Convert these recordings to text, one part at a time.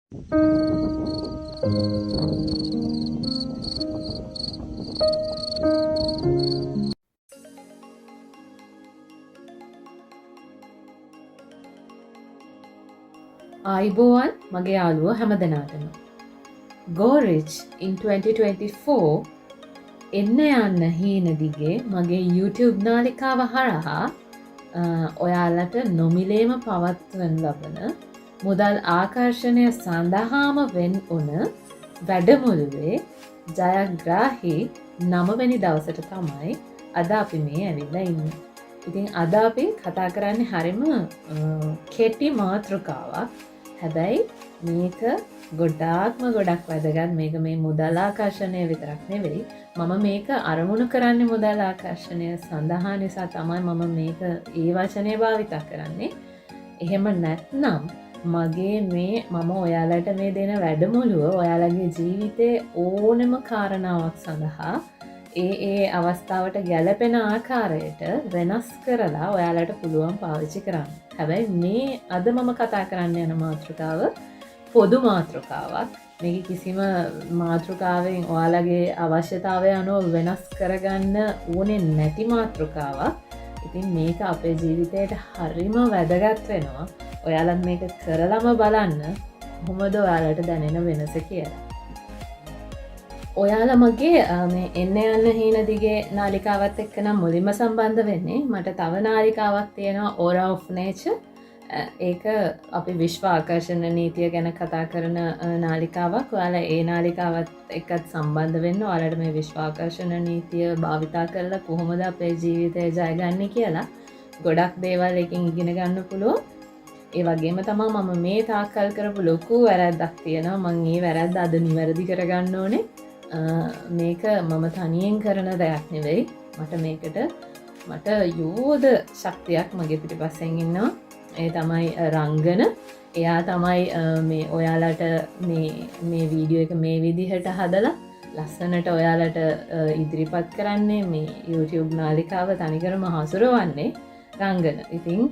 ආයිබෝවන් මගේ යාළුවෝ හැමදෙනාටම. Go Rich in 2024 එන්න යන්න හීන දිගේ මගේ YouTube නාලිකාව හරහා ඔයාලට නොමිලේම පවත්වන ලබන මුදල් ආකර්ෂණය සඳහාම වෙන් වුණ වැඩමුළුවේ ජයග්‍රාහී 9 වෙනි දවසට තමයි අද අපි මේ ඇවිල්ලා ඉන්නේ. ඉතින් අද අපි කතා කරන්නේ හරිම කෙටි මාතෘකාවක්. හැබැයි මේක ගොඩක් වැදගත්. මේක මේ මුදල් ආකර්ෂණය විතරක් නෙවෙයි. මම මේක අරමුණු කරන්නේ මුදල් ආකර්ෂණය සඳහා නිසා තමයි මම මේක ඒ වචනය භාවිත කරන්නේ. එහෙම නැත්නම් මම ඔයාලට මේ දෙන වැඩමුළුව ඔයාලගේ ජීවිතයේ ඕනම කාරණාවක් සඳහා ඒ අවස්ථාවට ගැලපෙන ආකාරයට වෙනස් කරලා ඔයාලට පුළුවන් පාවිච්චි කරන්න. හැබැයි මේ අද මම කතා කරන්න යන මාතෘකාව පොදු මාතෘකාවක්. මේක කිසිම මාතෘකාවෙන් ඔයාලගේ අවශ්‍යතාවය අනුව වෙනස් කරගන්න ඕනේ නැති මාතෘකාවක්. ඉතින් මේක අපේ ජීවිතයට හරිම වැදගත් වෙනවා. ඔයාලත් මේක කරලම බලන්න කොහොමද ඔයාලට දැනෙන වෙනස කියලා. ඔයාලා මගේ මේ එන්න යන්න හීන දිගේ නාලිකාවත් එක්ක නම් මුලින්ම සම්බන්ධ වෙන්නේ. මට තව නාලිකාවක් තියෙනවා Aura of Nature. ඒක අපි විශ්ව ආකර්ෂණ නීතිය ගැන කතා කරන නාලිකාවක්. ඔයාලා ඒ නාලිකාවත් එක්කත් සම්බන්ධ වෙන්න. ඔයාලට මේ විශ්ව ආකර්ෂණ නීතිය භාවිතා කරලා කොහොමද අපේ ජීවිතය ජයගන්නේ කියලා ගොඩක් දේවල් එකකින් ඉගෙන ගන්න පුළුවන්. ඒ වගේම තමයි මම මේ තාක්කල් කරපු ලොකු වැරැද්දක් තියෙනවා. මම මේ වැරැද්ද අද නිවැරදි කරගන්න ඕනේ. මේක මම තනියෙන් කරන දෙයක් නෙවෙයි. මට යෝධ ශක්තියක් මගේ පිටිපස්සෙන් ඉන්නවා. ඒ තමයි රංගන. එයා තමයි මේ ඔයාලට මේ වීඩියෝ එක මේ විදිහට හදලා ලස්සනට ඔයාලට ඉදිරිපත් කරන්නේ. මේ YouTube නාලිකාව තනිකරම හසුරවන්නේ රංගන. ඉතින්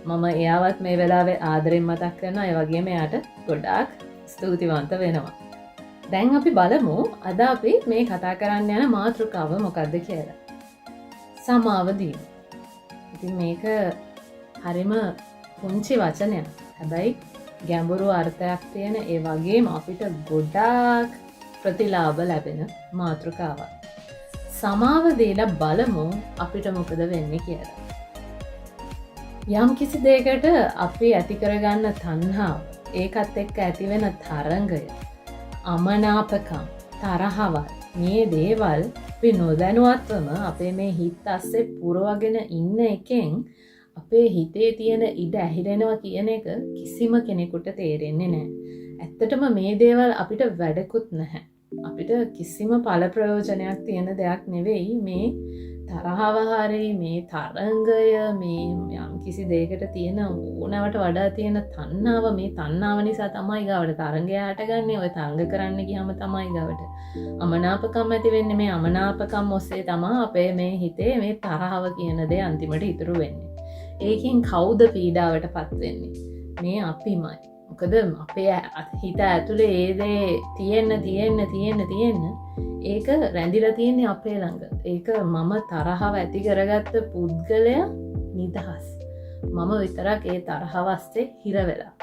මම එයාවත් මේ වෙලාවේ ආදරෙන් මතක් කරනවා. ඒ වගේම එයාට ගොඩාක් ස්තුතිවන්ත වෙනවා. දැන් අපි බලමු අද අපි මේ කතා කරන්න යන මාතෘකාව මොකක්ද කියලා. සමාව දීම. ඉතින් මේක හරිම පුංචි වචනයක්. හැබැයි ගැඹුරු අර්ථයක් තියෙන ඒ වගේම අපිට ගොඩාක් ප්‍රතිලාභ ලැබෙන මාතෘකාවක්. සමාව දීලා බලමු අපිට මොකද වෙන්නේ කියලා. යම් කිසි දෙයකට අපි ඇති කරගන්න තණ්හාව, ඒකත් එක්ක ඇති වෙන තරංගය, අමනාපකම්, තරහවල්, මේ දේවල් අපි නොදැනුවත්වම අපේ මේ හිත අස්සේ පුරවගෙන ඉන්න එකෙන් අපේ හිතේ තියෙන ඉඩ ඇහිරෙනවා කියන එක කිසිම කෙනෙකුට තේරෙන්නේ නැහැ. ඇත්තටම මේ දේවල් අපිට වැඩකුත් නැහැ. අපිට කිසිම ඵල ප්‍රයෝජනයක් තියෙන දෙයක් නෙවෙයි මේ තරහව හරි මේ තරංගය, මේ යම් කිසි දෙයකට තියෙන ඕනවට වඩා තියෙන තණ්හාව. මේ තණ්හාව නිසා තමයි ගාවට තරංගය හටගන්නේ. ඔය තරංග කරන්න ගියාම තමයි ගාවට අමනාපකම් ඇති වෙන්නේ. මේ අමනාපකම් ඔස්සේ තමයි අපේ මේ හිතේ මේ තරහව කියන දේ අන්තිමට ඉතුරු වෙන්නේ. ඒකෙන් කවුද පීඩාවට පත් වෙන්නේ? මේ අපිමයි. මොකද අපේ හිත ඇතුලේ ඒ දේ තියෙන්න ඒක රැඳිලා තියෙන්නේ අපේ ළඟ. ඒක මම තරහව ඇති කරගත්ත පුද්ගලයා නිදහස්. මම විතරක් ඒ තරහව අස්සේ හිර වෙලා.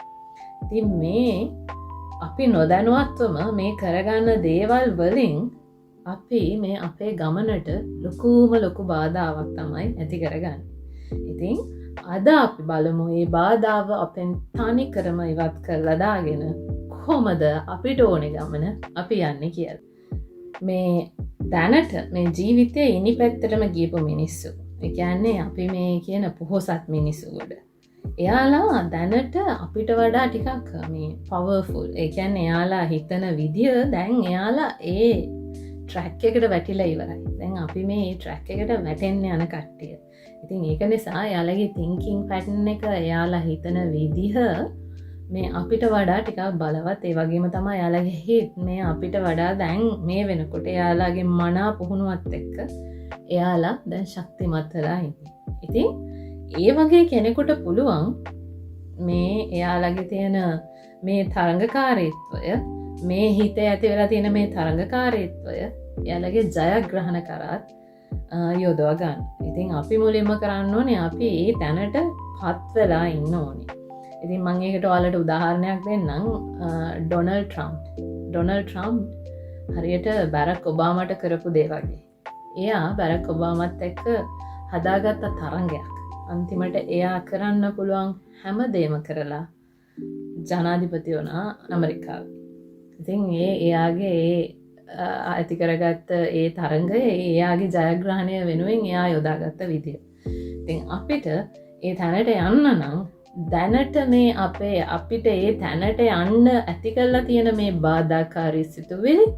ඉතින් මේ අපි නොදැනුවත්වම මේ කරගන්න දේවල් වලින් අපි මේ අපේ ගමනට ලොකු බාධාවක් තමයි ඇති කරගන්නේ. ඉතින් අද අපි බලමු මේ බාධාව අපෙන් තනිකරම ඉවත් කරලා දාගෙන කොහොමද අපිට ඕනේ ගමන අපි යන්නේ කියලා. මේ දැනට මේ ජීවිතයේ ඉනි පැත්තටම ගියපු මිනිස්සු, ඒ කියන්නේ අපි මේ කියන පොහොසත් මිනිස්සු ගොඩ, එයාලා දැනට අපිට වඩා ටිකක් මේ පවර්ෆුල්. ඒ කියන්නේ එයාලා හිතන විදිය දැන් එයාලා ඒ ට්‍රැක් එකට වැටිලා ඉවරයි. දැන් අපි මේ ට්‍රැක් එකට වැටෙන්න යන කට්ටිය. ඉතින් ඒක නිසා එයාලගේ thinking pattern එක, එයාලා හිතන විදිහ මේ අපිට වඩා ටිකක් බලවත්. ඒ වගේම තමයි එයාලගේ හිත මේ අපිට වඩා දැන් මේ වෙනකොට එයාලගේ මනා පුහුණුවත් එක්ක එයාලා දැන් ශක්තිමත් වෙලා ඉන්නේ. ඉතින් ඒ වගේ කෙනෙකුට පුළුවන් මේ එයාලගේ තියෙන මේ තරඟකාරීත්වය මේ හිතේ ඇති වෙලා තියෙන මේ තරඟකාරීත්වය එයාලගේ ජයග්‍රහණ කරත් යොදවා ගන්න. ඉතින් අපි මුලින්ම කරන්න ඕනේ අපි ඒ තැනට පත් වෙලා ඉන්න ඕනේ. ඉතින් මම ඒකට ඔයාලට උදාහරණයක් දෙන්නම්. ඩොනල්ඩ් ට්‍රම්ප් හරියට බැරක් ඔබාමට කරපු දේ වගේ. එයා බැරක් ඔබාමත් එක්ක හදාගත්ත තරංගයක්. අන්තිමට එයා කරන්න පුළුවන් හැම දේම කරලා ජනාධිපති වුණා ඇමරිකාවේ. ඉතින් එයාගේ ඇති කරගත්ත ඒ තරංගය එයාගේ ජයග්‍රහණය වෙනුවෙන් එයා යොදාගත්ත විදිය. ඉතින් අපිට ඒ තැනට යන්න නම් දැනට මේ අපිට ඒ තැනට යන්න ඇති කරලා තියෙන මේ බාධාකාරී සිතුවිලි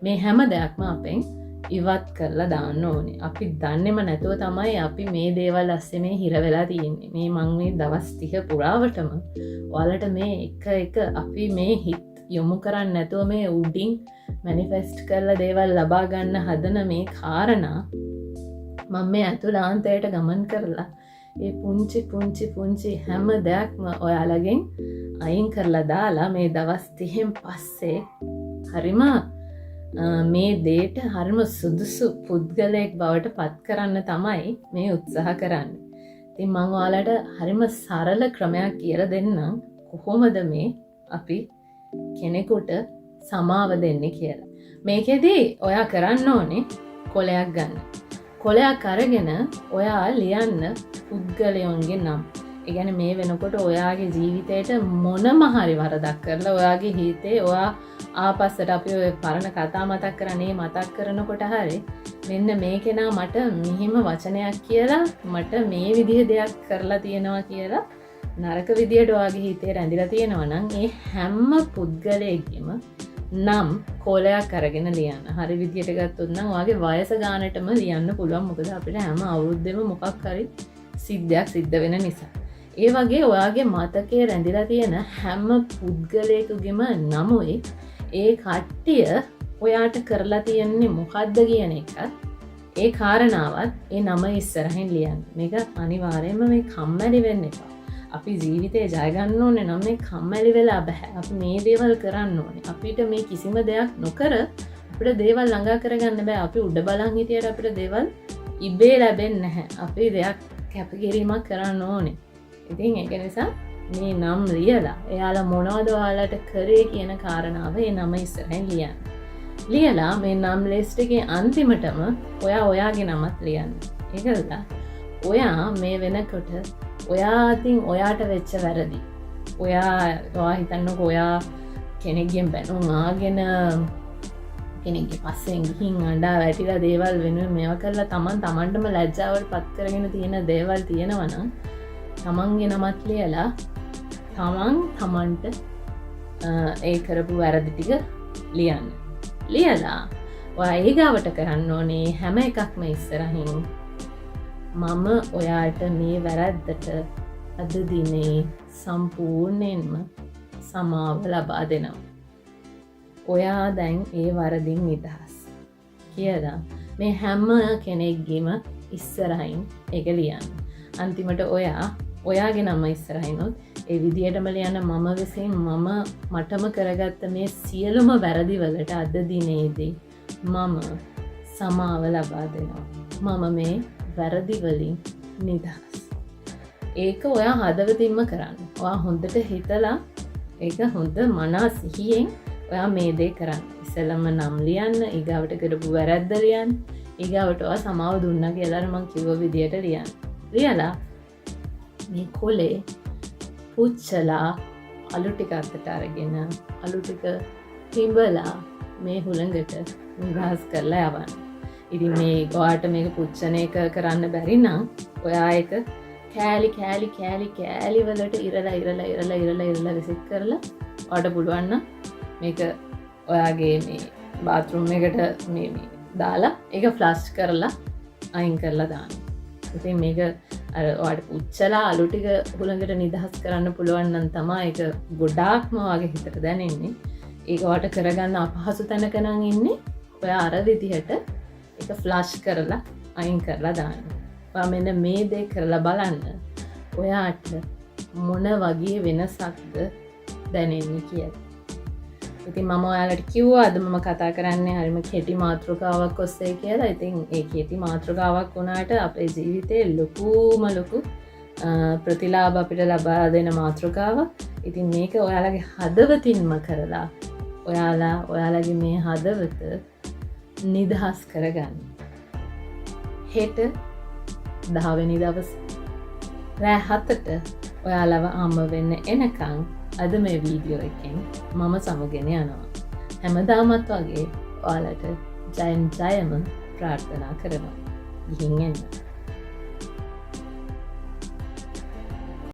මේ හැම දෙයක්ම අපෙන් ඉවත් කරලා දාන්න ඕනේ. අපි දන්නේම නැතුව තමයි අපි මේ දේවල් ඇස්සේ මේ හිර වෙලා තියෙන්නේ. මේ මං මේ දවස් 30 පුරාවටම ඔයාලට මේ එක අපි මේ හිත යොමු කරන්නේ නැතුව මේ උඩින් මැනිෆෙස්ට් කරලා දේවල් ලබා ගන්න හදන මේ කාරණා මම මේ අතුලාන්තයට ගමන් කරලා ඒ පුංචි හැම දෙයක්ම ඔයාලගෙන් අයින් කරලා දාලා මේ දවස් 30න් පස්සේ හරිම මේ දේට හරිම සුදුසු පුද්ගලයෙක් බවට පත් කරන්න තමයි මේ උත්සාහ කරන්නේ. ඉතින් මම ඔයාලට හරිම සරල ක්‍රමයක් කියලා දෙන්නම් කොහොමද මේ අපි කෙනෙකුට සමාව දෙන්නේ කියලා. මේකෙදී ඔයා කරන්න ඕනේ කොලයක් ගන්න. කොලයක් අරගෙන ඔයා ලියන්න පුද්ගලයන්ගේ නම්. ඒ කියන්නේ මේ වෙනකොට ඔයාගේ ජීවිතේට මොනම හරි වරදක් කරලා ඔයාගේ හිතේ ඔයා ආපස්සට අපි ඔය පරණ කතා මතක් කරන්නේ මතක් කරනකොට හරි මෙන්න මේ කෙනා මට මෙහිම වචනයක් කියලා මට මේ විදිහ දෙයක් කරලා තියෙනවා කියලා නරක විදියට ඔයාගේ හිතේ රැඳිලා තියෙනවා නම් ඒ හැම පුද්ගලයෙක්ගෙම නම් කොලයක් අරගෙන ලියන්න. හරි විදියට ගත්තොත් නම් ඔයාගේ වයස ගානටම ලියන්න පුළුවන්. මොකද අපිට හැම අවුරුද්දෙම මොකක් හරි සිද්ධියක් සිද්ධ වෙන නිසා. ඒ වගේ ඔයාගේ මතකයේ රැඳිලා තියෙන හැම පුද්ගලයෙකුගේම නමුයි ඒ කට්ටිය ඔයාට කරලා තියෙන්නේ මොකද්ද කියන එක ඒ කාරණාවත් ඒ නම ඉස්සරහින් ලියන්න. මේක අනිවාර්යයෙන්ම මේ කම්මැලි වෙන්න එපා. අපි ජීවිතේ ජය ගන්න ඕනේ නම් මේ කම්මැලි වෙලා බෑ. අපි මේ දේවල් කරන්න ඕනේ. අපිට මේ කිසිම දෙයක් නොකර අපිට දේවල් ළඟා කරගන්න බෑ. අපි උඩ බලන් හිටියට අපිට දේවල් ඉබේ ලැබෙන්නේ නැහැ. අපි දෙයක් කැපකිරීමක් කරන්න ඕනේ. ඉතින් ඒක නිසා මේ නම් ලියලා එයාලා මොනවද ඔයාලට කරේ කියන කාරණාව ඒ නම ඉස්සරහින් ලියන්න. ලියලා මේ නම් ලිස්ට් එකේ අන්තිමටම ඔයාගේ නමත් ලියන්න. ඒකද ඔයා මේ වෙනකොට ඔයා අතින් ඔයාට වෙච්ච වැරදි. ඔයා හිතන්නකෝ ඔයා කෙනෙක්ගෙන් බැනුම් ආගෙන කෙනෙක්ගේ පස්සෙන් ගිහින් අඬා වැටිලා දේවල් වෙනුවෙන් මේවා කරලා තමන්ටම ලැජ්ජාවට පත් කරගෙන තියෙන දේවල් තියෙනවා නම් තමන්ගේ නමත් ලියලා තමන්ට ඒ කරපු වැරදි ටික ලියන්න. ලියලා ඔයා ඒගාවට කරන්න ඕනේ හැම එකක්ම ඉස්සරහින් මම ඔයාට මේ වැරද්දට අද දිනේ සම්පූර්ණයෙන්ම සමාව ලබා දෙනවා. ඔයා දැන් ඒ වරදින් නිදහස් කියලා මේ හැම කෙනෙක්ගේම ඉස්සරහින් ඒක ලියන්න. අන්තිමට ඔයාගේ නම ඉස්සරහිනුත් ඒ විදියටම ලියන්න මම විසින් මටම කරගත්ත මේ සියලුම වැරදි වලට අද දිනේදී මම සමාව ලබා දෙනවා. මම මේ වැරදි වලින් නිදහස්. ඒක ඔයා හදවතින්ම කරන්න. ඔයා හොඳට හිතලා ඒක හොඳ මනා සිහියෙන් ඔයා මේ දේ කරන්න. ඉස්සෙල්ලම නම් ලියන්න, ඊගාවට කරපු වැරද්ද ලියන්න, ඊගාවට ඔයා සමාව දුන්නා කියලා මම කිව්ව විදියට ලියන්න. ලියලා මේ කොලේ පුච්චලා අලු ටික අතට අරගෙන අලු ටික තිඹලා මේ හුළඟට නිදහස් කරලා යවන්න. ඉතින් මේ ඔයාට මේක පුච්චන එක කරන්න බැරි නම් ඔයා ඒක කෑලි වලට ඉරලා විසික් කරලා ඔයාට පුළුවන් නම් මේක ඔයාගේ මේ බාත්රූම් එකට මේ දාලා ඒක ෆ්ලෂ් කරලා අයින් කරලා දාන්න. ඉතින් මේක ඔයාට පුච්චලා අලු ටික හුළඟට නිදහස් කරන්න පුළුවන් නම් තමයි ඒක ගොඩාක්ම ඔයාගේ හිතට දැනෙන්නේ. ඒක ඔයාට කරගන්න අපහසු තැනක නම් ඉන්නේ. ඔයා අර විදිහට ඒක ෆ්ලෂ් කරලා අයින් කරලා දාන්න. ඔයා මෙන්න මේ දේ කරලා බලන්න. ඔයාට මොන වගේ වෙනසක්ද දැනෙන්නේ කියලා. ඉතින් මම ඔයාලට කිව්වා අද මම කතා කරන්නේ හරිම කෙටි මාතෘකාවක් ඔස්සේ කියලා. ඉතින් ඒ කෙටි මාතෘකාවක් වුණාට අපේ ජීවිතේ ලොකු ප්‍රතිලාභ අපිට ලබා දෙන මාතෘකාවක්. ඉතින් මේක ඔයාලගේ හදවතින්ම කරලා ඔයාලගේ මේ හදවත නිදහස් කරගන්න. හෙට 10 වෙනි දවස රෑ 7ට ඔයාලව හම්බ වෙන්න එනකන් අද මේ වීඩියෝ එකෙන් මම සමගෙන යනවා. හැමදාමත් වගේ ඔයාලට ජයම ප්‍රාර්ථනා කරනවා. ගිහින් එන්න.